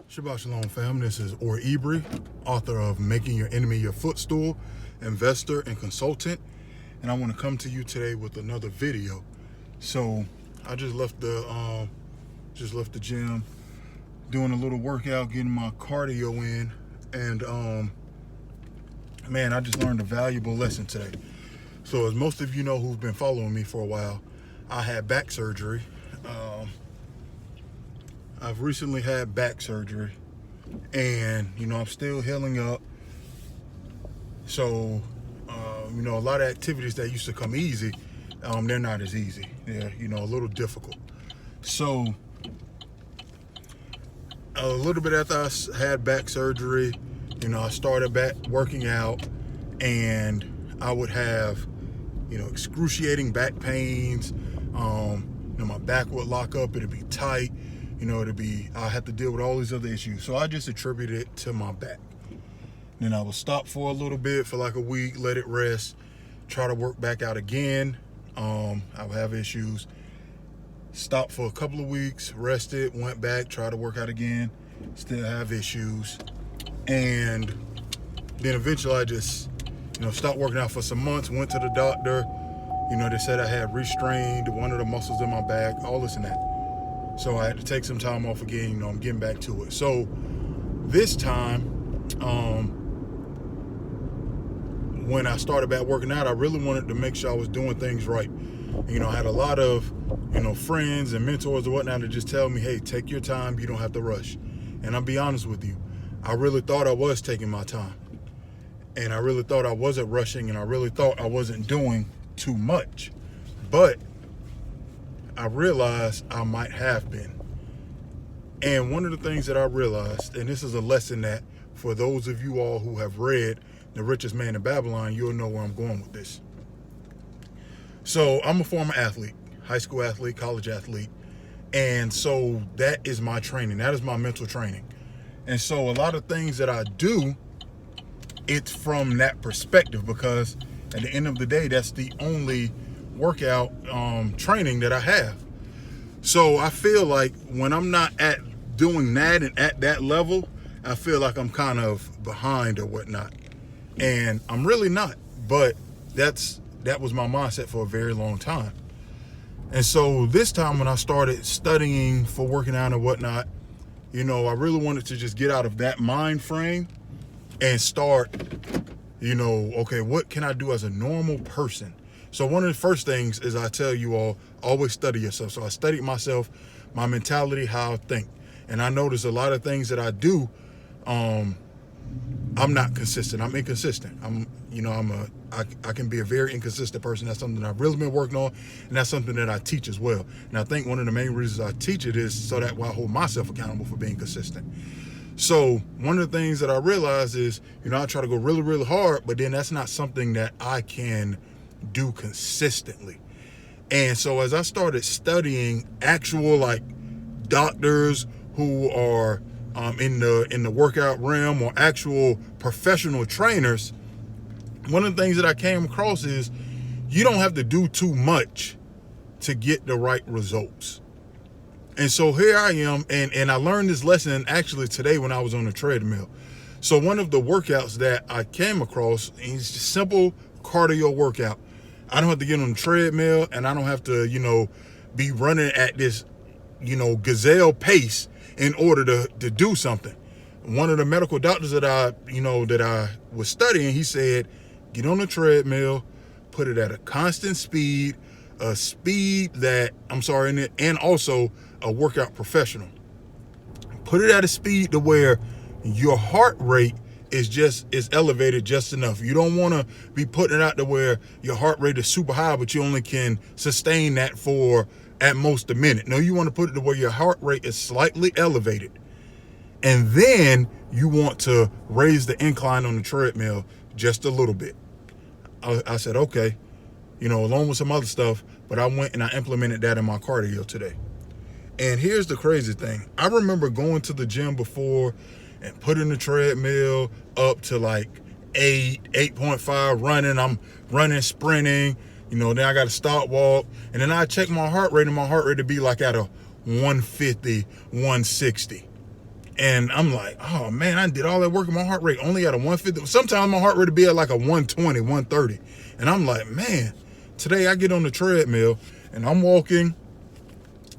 Shabbat Shalom, fam. This is Or Ibri, author of Making Your Enemy Your Footstool, investor and consultant. And I want to come to you today with another video. So I just left the gym, doing a little workout, getting my cardio in, and man, I just learned a valuable lesson today. So as most of you know who've been following me for a while, I had back surgery. I've recently had back surgery, and I'm still healing up. So a lot of activities that used to come easy, they're not as easy. They're a little difficult. So a little bit after I had back surgery, I started back working out, and I would have excruciating back pains. My back would lock up, it'd be tight. I had to deal with all these other issues. So I just attributed it to my back. Then I would stop for a little bit, for like a week, let it rest, try to work back out again. I would have issues. Stopped for a couple of weeks, rested, went back, tried to work out again, still have issues. And then eventually I just, stopped working out for some months, went to the doctor. They said I had restrained one of the muscles in my back, all this and that. So I had to take some time off again. I'm getting back to it. So this time, when I started back working out, I really wanted to make sure I was doing things right. I had a lot of, friends and mentors and whatnot to just tell me, hey, take your time. You don't have to rush. And I'll be honest with you. I really thought I was taking my time. And I really thought I wasn't rushing, and I really thought I wasn't doing too much. But I realized I might have been. And one of the things that I realized, and this is a lesson that for those of you all who have read The Richest Man in Babylon, you'll know where I'm going with this. So I'm a former athlete, high school athlete, college athlete. And so that is my training. That is my mental training. And so a lot of things that I do, it's from that perspective, because at the end of the day, that's the only workout training that I have. So I feel like when I'm not at doing that and at that level, I feel like I'm kind of behind or whatnot. And I'm really not, but that was my mindset for a very long time. And so this time when I started studying for working out and whatnot, I really wanted to just get out of that mind frame and start, okay, what can I do as a normal person? So one of the first things is I tell you all, always study yourself. So I studied myself, my mentality, how I think. And I noticed a lot of things that I do, I'm not consistent. I'm inconsistent. I can be a very inconsistent person. That's something I've really been working on, and that's something that I teach as well. And I think one of the main reasons I teach it is so that I hold myself accountable for being consistent. So one of the things that I realize is, I try to go really, really hard, but then that's not something that I can do consistently. And so as I started studying actual doctors who are in the workout realm, or actual professional trainers, one of the things that I came across is you don't have to do too much to get the right results. And so here I am, and I learned this lesson actually today when I was on the treadmill. So one of the workouts that I came across is just simple cardio workout. I don't have to get on the treadmill, and I don't have to, be running at this, gazelle pace in order to do something. One of the medical doctors that I was studying, he said, get on the treadmill, put it at a constant speed, a speed that, and also a workout professional. Put it at a speed to where your heart rate is elevated just enough. You don't want to be putting it out to where your heart rate is super high, but you only can sustain that for at most a minute. No, you want to put it to where your heart rate is slightly elevated. And then you want to raise the incline on the treadmill just a little bit. I said, okay, along with some other stuff, but I went and I implemented that in my cardio today. And here's the crazy thing. I remember going to the gym before and putting the treadmill up to 8.5 running. I'm running, sprinting, then I got to stop walk. And then I check my heart rate, and my heart rate to be at a 150, 160. And I'm like, oh man, I did all that work and my heart rate only at a 150. Sometimes my heart rate would be at like a 120, 130. And I'm like, man, today I get on the treadmill and I'm walking,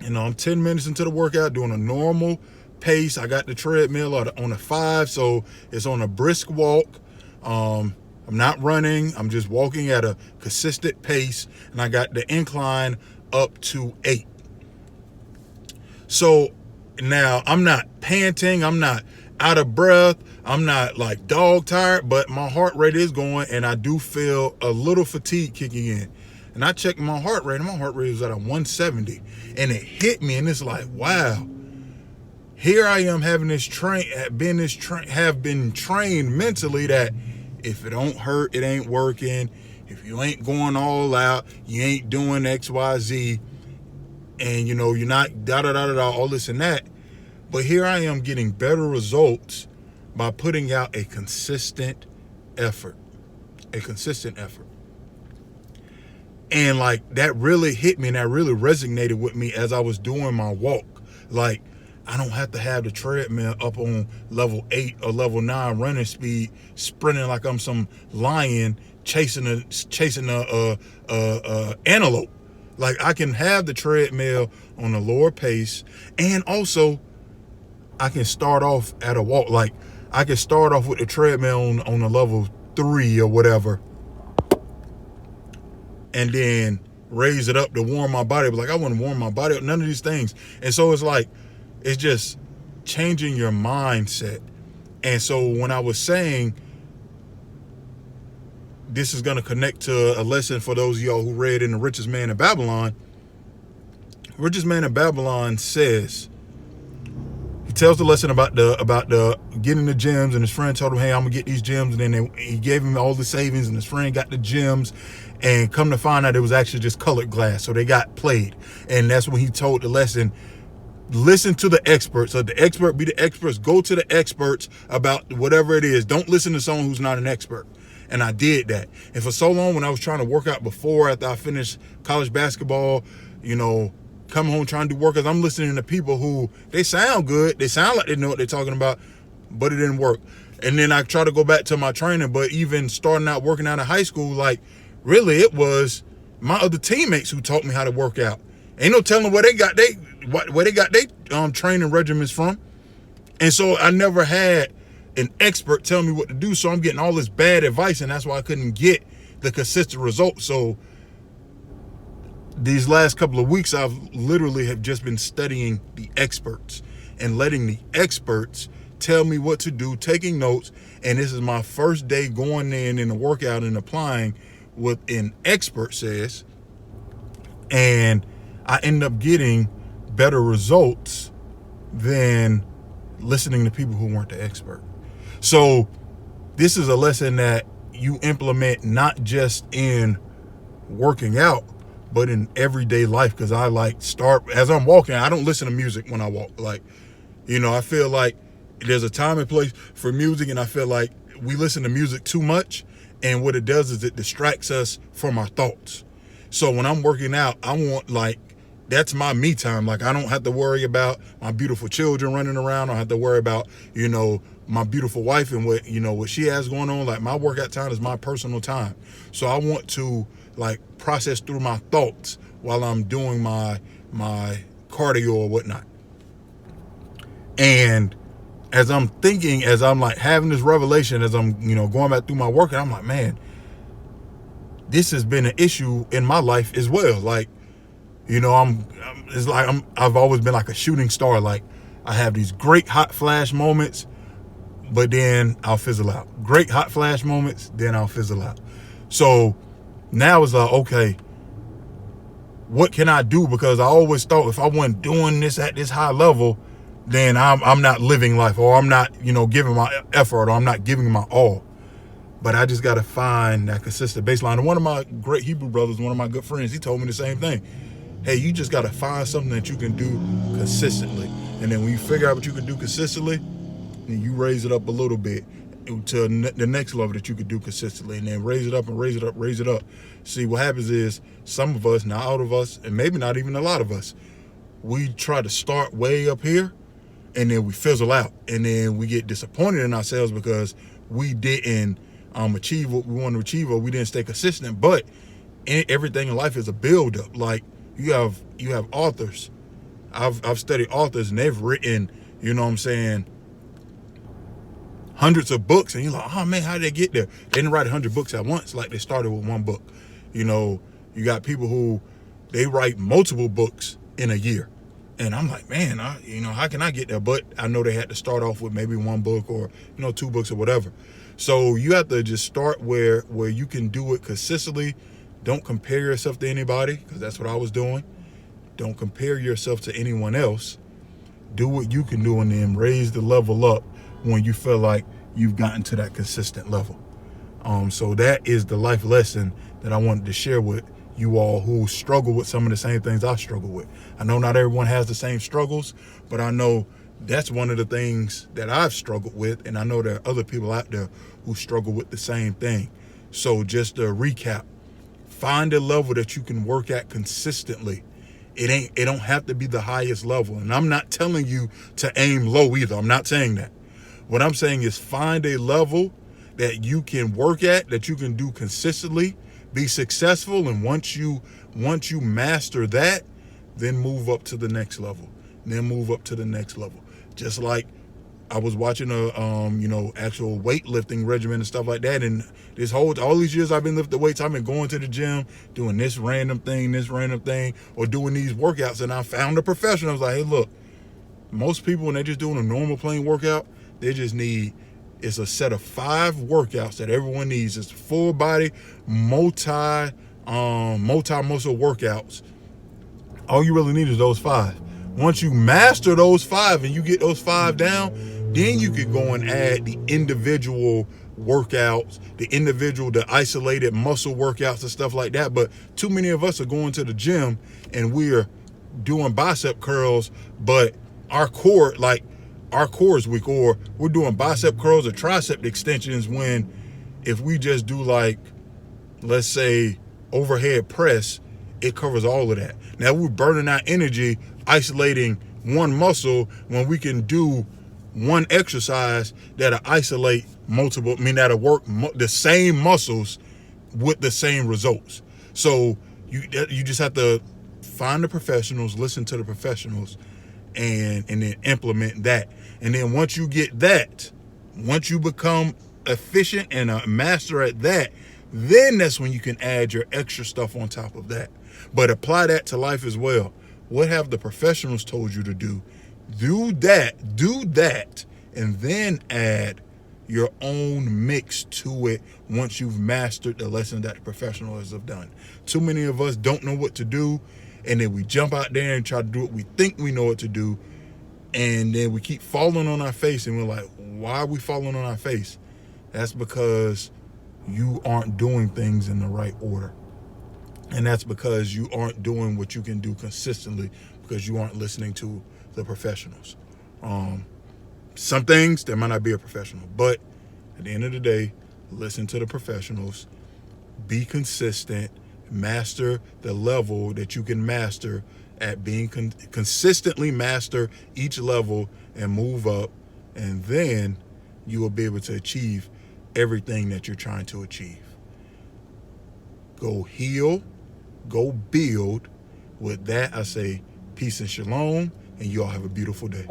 I'm 10 minutes into the workout doing a normal pace. I got the treadmill on a 5, so it's on a brisk walk. I'm not running. I'm just walking at a consistent pace, and I got the incline up to 8. So now I'm not panting. I'm not out of breath. I'm not like dog tired, but my heart rate is going, and I do feel a little fatigue kicking in. And I checked my heart rate, and my heart rate was at a 170, and it hit me, and it's like, wow. Here I am having have been trained mentally that if it don't hurt, it ain't working. If you ain't going all out, you ain't doing X, Y, Z, and you're not da-da-da-da-da, all this and that. But here I am getting better results by putting out a consistent effort. And like that really hit me, and that really resonated with me as I was doing my walk. Like, I don't have to have the treadmill up on level 8 or level 9 running speed, sprinting like I'm some lion chasing a antelope. Like, I can have the treadmill on a lower pace, and also I can start off at a walk. Like, I can start off with the treadmill on a level 3 or whatever, and then raise it up to warm my body. But like, I want to warm my body up, none of these things. And so it's like, it's just changing your mindset. And so when I was saying this is going to connect to a lesson for those of y'all who read in The Richest Man in Babylon, Richest Man in Babylon says, he tells the lesson about the getting the gems, and his friend told him, hey, I'm gonna get these gems, and then he gave him all the savings, and his friend got the gems, and come to find out it was actually just colored glass, so they got played. And that's when he told the lesson, listen to the experts. So the expert be the experts. Go to the experts about whatever it is. Don't listen to someone who's not an expert. And I did that. And for so long, when I was trying to work out after I finished college basketball, come home trying to do workouts, I'm listening to people who, they sound good. They sound like they know what they're talking about, but it didn't work. And then I try to go back to my training, but even starting out working out in high school, like, really, it was my other teammates who taught me how to work out. Ain't no telling where they got their training regimens from. And so I never had an expert tell me what to do. So I'm getting all this bad advice, and that's why I couldn't get the consistent results. So these last couple of weeks, I've literally have just been studying the experts and letting the experts tell me what to do, taking notes. And this is my first day going in the workout and applying what an expert says. And I end up getting better results than listening to people who weren't the expert. So this is a lesson that you implement not just in working out, but in everyday life. Because I as I'm walking, I don't listen to music when I walk. Like, I feel like there's a time and place for music, and I feel like we listen to music too much. And what it does is it distracts us from our thoughts. So when I'm working out, I want, that's my me time. Like, I don't have to worry about my beautiful children running around. I don't have to worry about, my beautiful wife and what she has going on. Like, my workout time is my personal time. So I want to process through my thoughts while I'm doing my cardio or whatnot. And as I'm thinking, as I'm having this revelation, as I'm, going back through my workout, I'm like, man, this has been an issue in my life as well. Like, I've always been like a shooting star. Like, I have these great hot flash moments, but then I'll fizzle out. Great hot flash moments, then I'll fizzle out. So now it's like, okay, what can I do? Because I always thought if I wasn't doing this at this high level, then I'm not living life, or I'm not, giving my effort, or I'm not giving my all. But I just got to find that consistent baseline. And one of my great Hebrew brothers, one of my good friends, he told me the same thing. Hey, you just got to find something that you can do consistently. And then when you figure out what you can do consistently, then you raise it up a little bit to the next level that you could do consistently, and then raise it up and raise it up, raise it up. See, what happens is some of us, not all of us, and maybe not even a lot of us, we try to start way up here, and then we fizzle out, and then we get disappointed in ourselves because we didn't achieve what we want to achieve, or we didn't stay consistent. But everything in life is a build-up. Like you have authors. I've studied authors, and they've written, you know what I'm saying, hundreds of books, and you're like, oh man, how did they get there? They didn't write 100 books at once. Like they started with one book. You know, you got people who they write multiple books in a year. And I'm like, man, how can I get there? But I know they had to start off with maybe one book or, 2 books or whatever. So you have to just start where you can do it consistently. Don't compare yourself to anybody, because that's what I was doing. Don't compare yourself to anyone else. Do what you can do, and then raise the level up when you feel like you've gotten to that consistent level. So that is the life lesson that I wanted to share with you all who struggle with some of the same things I struggle with. I know not everyone has the same struggles, but I know that's one of the things that I've struggled with, and I know there are other people out there who struggle with the same thing. So just to recap, find a level that you can work at consistently. It don't have to be the highest level. And I'm not telling you to aim low either. I'm not saying that. What I'm saying is find a level that you can work at, that you can do consistently, be successful, and once you master that, then move up to the next level. Then move up to the next level. Just like I was watching a actual weightlifting regimen and stuff like that, and all these years I've been lifting weights, I've been going to the gym, doing this random thing, or doing these workouts, and I found a professional. I was like, hey, look, most people, when they're just doing a normal plain workout, they just need, it's a set of 5 workouts that everyone needs. It's full body, multi-muscle workouts. All you really need is those 5. Once you master those 5 and you get those 5 down, then you can go and add the individual workouts, the isolated muscle workouts and stuff like that. But too many of us are going to the gym and we're doing bicep curls, but our core is weak, or we're doing bicep curls or tricep extensions, when if we just do, like, let's say overhead press, it covers all of that. Now we're burning our energy isolating one muscle when we can do one exercise that'll isolate multiple, that'll work the same muscles with the same results. So you just have to find the professionals, listen to the professionals, and then implement that. And then once you get that, once you become efficient and a master at that, then that's when you can add your extra stuff on top of that. But apply that to life as well. What have the professionals told you to do? Do that, and then add your own mix to it once you've mastered the lesson that the professionals have done. Too many of us don't know what to do, and then we jump out there and try to do what we think we know what to do, and then we keep falling on our face, and we're like, why are we falling on our face? That's because you aren't doing things in the right order. And that's because you aren't doing what you can do consistently, because you aren't listening to the professionals. Some things, there might not be a professional, but at the end of the day, listen to the professionals, be consistent, master the level that you can master at being consistently master each level and move up, and then you will be able to achieve everything that you're trying to achieve. Go heal, go build. With that, I say peace and shalom, and you all have a beautiful day.